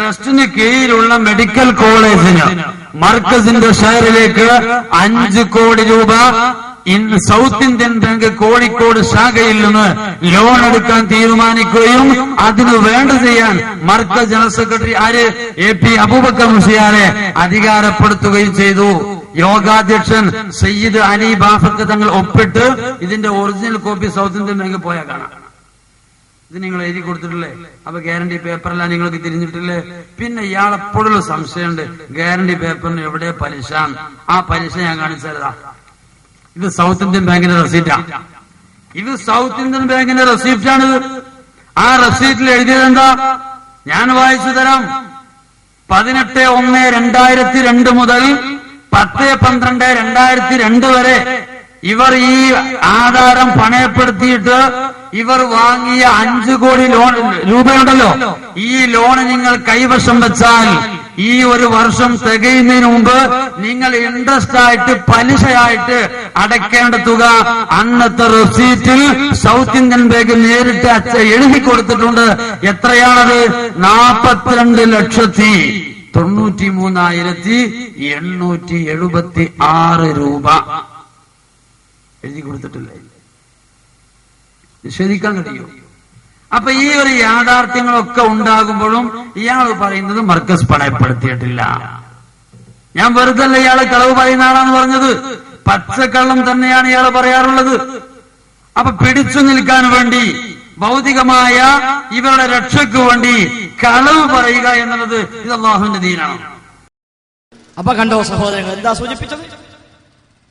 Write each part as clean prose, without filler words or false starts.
ട്രസ്റ്റിന് കീഴിലുള്ള മെഡിക്കൽ കോളേജിന് മർക്കസിന്റെ ഷെയറിലേക്ക് 5 കോടി രൂപ സൗത്ത് ഇന്ത്യൻ ബാങ്ക് കോഴിക്കോട് ശാഖയിൽ നിന്ന് ലോൺ എടുക്കാൻ തീരുമാനിക്കുകയും അതിന് വേണ്ട ചെയ്യാൻ Markaz general secretary AP Aboobacker മുസ്ലിയാരെ അധികാരപ്പെടുത്തുകയും ചെയ്തു. യോഗാധ്യക്ഷൻ സയ്യിദ് അലി ബാഫക്ക് തങ്ങൾ ഒപ്പിട്ട് ഇതിന്റെ original copy south Indian bank പോയാൽ കാണാം. ഇത് നിങ്ങൾ എഴുതി കൊടുത്തിട്ടില്ലേ? അപ്പൊ ഗ്യാരണ്ടി പേപ്പറെല്ലാം നിങ്ങൾക്ക് തിരിഞ്ഞിട്ടില്ലേ? പിന്നെ ഇയാളെപ്പോഴുള്ള സംശയമുണ്ട്, ഗ്യാരണ്ടി പേപ്പറിന് എവിടെ പലിശ? ആ പലിശ ഞാൻ കാണിച്ചതാ. ഇത് സൗത്ത് ഇന്ത്യൻ ബാങ്കിന്റെ റെസീപ്റ്റാണ്. ഇത് സൗത്ത് ഇന്ത്യൻ ബാങ്കിന്റെ റെസീപ്റ്റാണിത്. ആ റെസീപ്റ്റിൽ എഴുതിയത് എന്താ? ഞാൻ വായിച്ചു തരാം. 18/1/2002 മുതൽ 10/12/2002 വരെ ഇവർ ഈ ആധാരം പണയപ്പെടുത്തിയിട്ട് ഇവർ വാങ്ങിയ 5 കോടി രൂപയുണ്ടല്ലോ, ഈ ലോണ് നിങ്ങൾ കൈവശം വെച്ചാൽ ഈ ഒരു വർഷം തികയുന്നതിന് മുമ്പ് നിങ്ങൾ ഇൻട്രസ്റ്റ് ആയിട്ട് പലിശയായിട്ട് അടയ്ക്കേണ്ട തുക അന്നത്തെ റെസീറ്റിൽ സൗത്ത് ഇന്ത്യൻ ബാങ്ക് നേരിട്ട് എഴുതി കൊടുത്തിട്ടുണ്ട്. എത്രയാണത്? 42,93,876 രൂപ എഴുതി കൊടുത്തിട്ടില്ലേ? നിഷേധിക്കാൻ കഴിയും. അപ്പൊ ഈ ഒരു യാഥാർത്ഥ്യങ്ങളൊക്കെ ഉണ്ടാകുമ്പോഴും ഇയാൾ പറയുന്നത് മർക്കസ് പണയപ്പെടുത്തിയിട്ടില്ല. ഞാൻ വെറുതെ അല്ല ഇയാള് കളവ് പറയുന്ന ആളാന്ന് പറഞ്ഞത്, പച്ചക്കള്ളം തന്നെയാണ് ഇയാൾ പറയാറുള്ളത്. അപ്പൊ പിടിച്ചു നിൽക്കാൻ വേണ്ടി, ഭൗതികമായ ഇവരുടെ രക്ഷയ്ക്ക് വേണ്ടി കളവ് പറയുക എന്നുള്ളത് ഇത് അല്ലാഹുവിന്റെ ദീനാണ്. അപ്പൊ കണ്ടോ സഹോദരങ്ങൾ, എന്താ സൂചിപ്പിച്ചത്?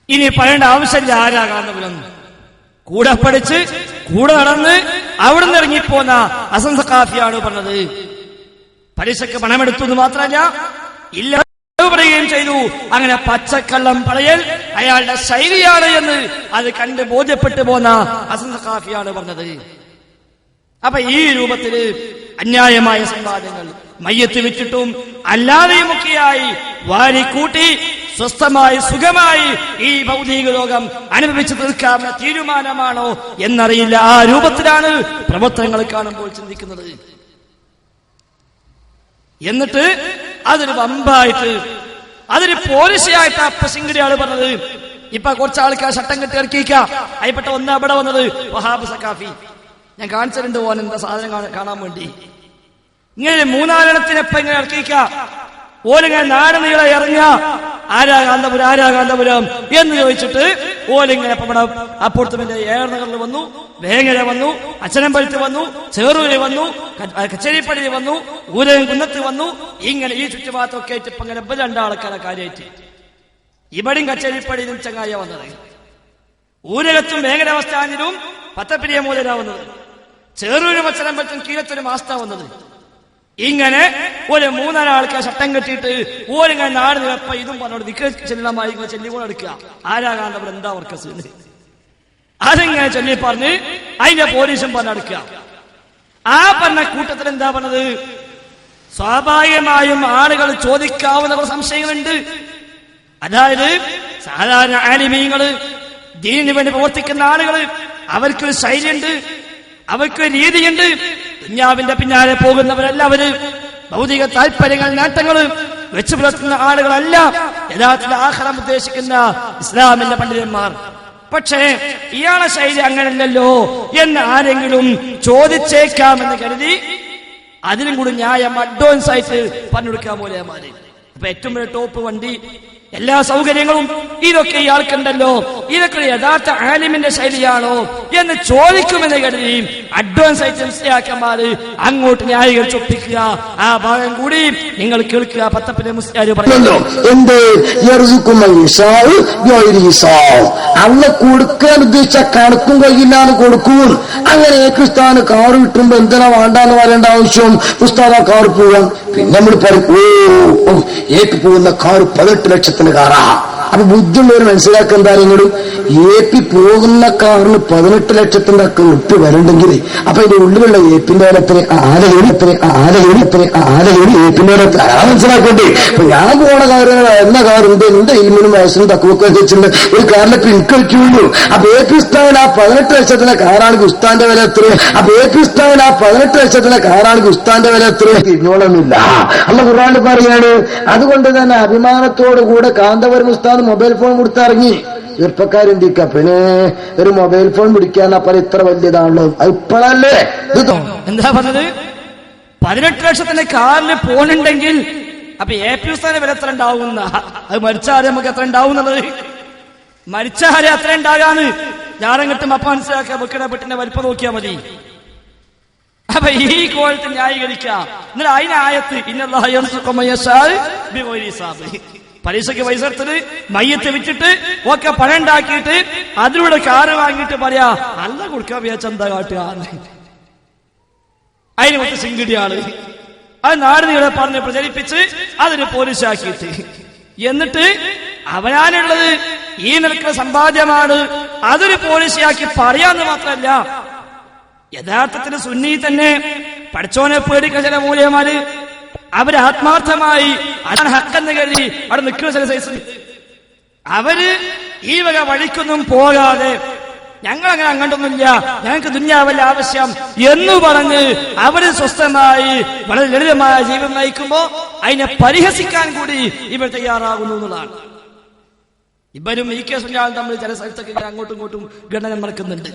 ഇനി പറയേണ്ട ആവശ്യമില്ല ആരാകാന്തപുരം. കൂടെ പഠിച്ച് കൂടെ നടന്ന് അവിടെ നിന്ന് ഇറങ്ങിപ്പോന്ന ഹസൻ സഖാഫിയാണ് പറഞ്ഞത്. പലിശക്ക് പണമെടുത്തു എന്ന് മാത്രമല്ല, ഇല്ല പറയുകയും ചെയ്തു. അങ്ങനെ പച്ചക്കള്ളം പറയൽ അയാളുടെ ശൈലിയാണ് എന്ന് അത് കണ്ട് ബോധ്യപ്പെട്ടു പോന്ന ഹസൻ സഖാഫിയാണ് പറഞ്ഞത്. അപ്പൊ ഈ രൂപത്തില് അന്യായമായ സമ്പാദ്യങ്ങൾ മയ്യത്ത് വിറ്റിട്ടും അല്ലാതെയുമൊക്കെയായി വാരിക്കൂട്ടി സ്വസ്ഥമായി സുഖമായി ഈ ഭൗതിക ലോകം അനുഭവിച്ചു തീർക്കാവുന്ന തീരുമാനമാണോ എന്നറിയില്ല. ആ രൂപത്തിലാണ് പ്രവർത്തനങ്ങൾ കാണുമ്പോൾ ചിന്തിക്കുന്നത്. എന്നിട്ട് അതൊരു വമ്പായിട്ട്, അതൊരു പോലീസിയായിട്ട് അപ്പസിംഗിയാണ് പറഞ്ഞത്. ഇപ്പൊ കുറച്ച് ആൾക്കാർ ശട്ടം കെട്ടി ഇറക്കിക്ക. അതിൽപ്പെട്ട ഒന്ന് അവിടെ വന്നത് വഹാബ് സഖാഫി. ഞാൻ കാണിച്ചിട്ടുണ്ട് ഓൻ എന്താ സാധനം കാണാൻ വേണ്ടി. ഇങ്ങനെ 4 എണ്ണം ഇങ്ങനെ ഇറക്കിക്ക. ഓലിങ്ങനെ നാട് നീളെ ഇറങ്ങ ആരാകാന്തപുരം എന്ന് ചോദിച്ചിട്ട് ഓലിങ്ങനെ അപ്പുറത്തുമിന്റെ ഏറനഗറിൽ വന്നു, വേങ്ങര വന്നു, അച്ചനമ്പലത്ത് വന്നു, ചേറൂര് വന്നു, കച്ചേരിപ്പടിയിൽ വന്നു, ഊരകം കുന്നത്ത് വന്നു. ഇങ്ങനെ ഈ ചുറ്റുഭാഗത്തൊക്കെ ആയിട്ട് ഇപ്പൊ ഇങ്ങനെ 2 ആൾക്കാരെ കാര്യമായിട്ട് ഇവിടെയും കച്ചേരിപ്പടിയിലും ചങ്ങായ വന്നത്, ഊരകത്തും വേങ്ങര അവസ്ഥാനിലും പത്തപ്പിരിയ മൂലര വന്നത്, ചേറൂരും അച്ചനമ്പലത്തും കീഴത്തൊരു മാസ്ത വന്നത്. ഇങ്ങനെ ഒരു 3-4 ആൾക്കാർ ശട്ടം കെട്ടിയിട്ട് ഓരിങ്ങനെ നാട് നിലപ്പ ഇതും പറഞ്ഞോട് ദിക്ർ ചെല്ലമായി ചെല്ലിക്കൂടെ എടുക്കുക. ആരാകാന്തപുരം എന്താ വർക്കസ് അതിങ്ങനെ ചൊല്ലി പറഞ്ഞ് അതിന്റെ പോലീസും പറഞ്ഞെടുക്കുക. ആ പറഞ്ഞ കൂട്ടത്തിൽ എന്താ പറഞ്ഞത്? സ്വാഭാവികമായും ആളുകൾ ചോദിക്കാവുന്ന കുറച്ച് സംശയങ്ങളുണ്ട്. അതായത് സാധാരണ ആലിമീങ്ങള്, ദീനിന് വേണ്ടി പ്രവർത്തിക്കുന്ന ആളുകള്, അവർക്കൊരു ശൈലിയുണ്ട്, അവർക്കൊരു രീതിയുണ്ട്. ദുനിയാവിന്റെ പിന്നാലെ പോകുന്നവരല്ലവര്. ഭൗതിക താല്പര്യങ്ങൾ, നേട്ടങ്ങൾ വെച്ചു പുലർത്തുന്ന ആളുകളല്ല യഥാർത്ഥത്തിൽ ആഖിറം ഉദ്ദേശിക്കുന്ന ഇസ്ലാമിന്റെ പണ്ഡിതന്മാർ. പക്ഷേ ഇയാളെ ശൈലി അങ്ങനല്ലല്ലോ എന്ന് ആരെങ്കിലും ചോദിച്ചേക്കാമെന്ന് കരുതി അതിനും കൂടി ന്യായം അഡ്വാൻസ് ആയിട്ട് പറഞ്ഞു കൊടുക്കാൻ പോലെമാര്. അപ്പൊ ഏറ്റവും വലിയ ടോപ്പ് വണ്ടി, എല്ലാ സൗകര്യങ്ങളും ഇതൊക്കെ ഇയാൾക്കുണ്ടല്ലോ, ഇതൊക്കെ യഥാർത്ഥ ആലിമിന്റെ ശൈലിയാണോ എന്ന് ചോദിക്കുമെന്ന് കരുതി അഡ്വാൻസ് ആയിട്ട് മുസ്ലിയാക്കന്മാര് അങ്ങോട്ട് ന്യായികൾ ചൊപ്പിക്കുക. ആ ഭാഗം കൂടി നിങ്ങൾ കേൾക്കുക. പത്തപ്പിന്റെ മുസ്ലിയാര് പറയുന്നു, അന്ന് കൊടുക്കാൻ ഉദ്ദേശിച്ച കണക്കും കഴിയില്ലാന്ന് കൊടുക്കും. അങ്ങനെ ഏക്കുസ്ഥാന് കാറ് കിട്ടുമ്പോ എന്തിനാ വേണ്ടാന്ന് പറയേണ്ട ആവശ്യം? ഉസ്താദ് ആ കാറ് പോവാൻ. പിന്നെ നമ്മൾ പറയും, ഏക്ക് പോകുന്ന കാറ് 18 ലക്ഷത്തിന് കാറാ. അപ്പൊ ബുദ്ധിയുള്ളവർ മനസ്സിലാക്കാൻ എന്തായാലും AP പോകുന്ന കാറിന് 18 ലക്ഷത്തിന്റെ ഉപ്പ് വരണ്ടെങ്കിൽ അപ്പൊ ഇതിന്റെ ഉള്ളിലുള്ള ഏപ്പിന്റെ വിലത്തിന് ഏപ്പിന്റെ വില മനസ്സിലാക്കട്ടെ. അപ്പൊ ഞാൻ പോണ കാറുകൾ എന്ന കാറുണ്ട്, എന്റെ ഇൽമിനും വയസ്സിനും തക്കുവൊക്കെ വെച്ചിട്ടുണ്ട്. ഒരു കാറിനെ പിൻക്ക് വയ്ക്കുള്ളൂ. അപ്പൊ AP ഉസ്താദിന് ആ 18 ലക്ഷത്തിന്റെ കാറാണെങ്കിൽ ഉസ്താന്റെ വില എത്ര? അപ്പൊ AP ഉസ്താദിന് ആ 18 ലക്ഷത്തിന്റെ കാറാണെങ്കിൽ ഉസ്താന്റെ വില എത്ര? തിരിഞ്ഞോളൊന്നുമില്ല. അല്ല ഖുർആനിൽ പറയാണ്. അതുകൊണ്ട് തന്നെ അഭിമാനത്തോടു കൂടെ കാന്തപുരം ഉസ്താദ് മൊബൈൽ ഫോൺ കൊടുത്തിറങ്ങി. ചെറുപ്പക്കാരെന്തിക്ക പിന്നെ ഒരു മൊബൈൽ ഫോൺ പിടിക്കാൻ അപ്പറ ഇത്ര വലിയതാണല്ലോ. അത് ഇപ്പോഴല്ലേ ഇത് എന്താ പറഞ്ഞത്? 18 ലക്ഷത്തിന്റെ കാറിൽ പോണുണ്ടെങ്കിൽ അപ്പൊ AP ഉസ്താദിന്റെ വില എത്ര ഉണ്ടാവുന്ന? അത് മരിച്ചാരെ നമുക്ക് എത്ര ഉണ്ടാവും എന്നുള്ളത്, മരിച്ചാരെ അത്ര ഉണ്ടാകാന്ന് ഞാനും കിട്ടും. അപ്പൊ മനസ്സിലാക്കുക, വെക്കണ പെട്ടിന്റെ വലിപ്പം നോക്കിയാൽ മതി. അപ്പൊ ഈ കോലത്തെ ന്യായീകരിക്കാം. എന്നിട്ട് അതിനായത്ത് പരീക്ഷയ്ക്ക് പൈസ എടുത്തിട്ട് മയ്യത്ത് വെച്ചിട്ട് ഒക്കെ പണം ഉണ്ടാക്കിയിട്ട് അതിലൂടെ കാറ് വാങ്ങിയിട്ട് പറയാ നല്ല കൊടുക്കാൻ വിചാരിച്ച എന്താ കാട്ടുക? അതിന് മൊത്തം സിംഗിടിയാണ്. അത് നാടിനെ പറഞ്ഞ് പ്രചരിപ്പിച്ച് അതിന് പോലീസാക്കിയിട്ട് എന്നിട്ട് അവനാനുള്ളത് ഈ നിൽക്കുന്ന സമ്പാദ്യമാണ് അതൊരു പോലീസിയാക്കി പറയാന്ന് മാത്രമല്ല, യഥാർത്ഥത്തിൽ സുന്നി തന്നെ പഠിച്ചോനെ പേടിക്കുന്ന ചില മൂല്യന്മാര് അവര് ആത്മാർത്ഥമായി അതാണ് ഹക്കെന്ന് കരുതി അവിടെ നിൽക്കുന്ന ചില സൈസ് അവര് ഈ വക വഴിക്കൊന്നും പോകാതെ ഞങ്ങളങ്ങനെ അങ്ങോട്ടൊന്നുമില്ല, ഞങ്ങൾക്ക് ദുന്യാവല്ല ആവശ്യം എന്ന് പറഞ്ഞ് അവര് സ്വസ്ഥമായി വളരെ ലളിതമായ ജീവിതം നയിക്കുമ്പോ അതിനെ പരിഹസിക്കാൻ കൂടി ഇവർ തയ്യാറാകുന്നു എന്നുള്ളതാണ്. ഇവരും ഈ കേസും തമ്മിൽ ചില സ്ഥലത്തൊക്കെ അങ്ങോട്ടും ഇങ്ങോട്ടും ഗണനം നടക്കുന്നുണ്ട്.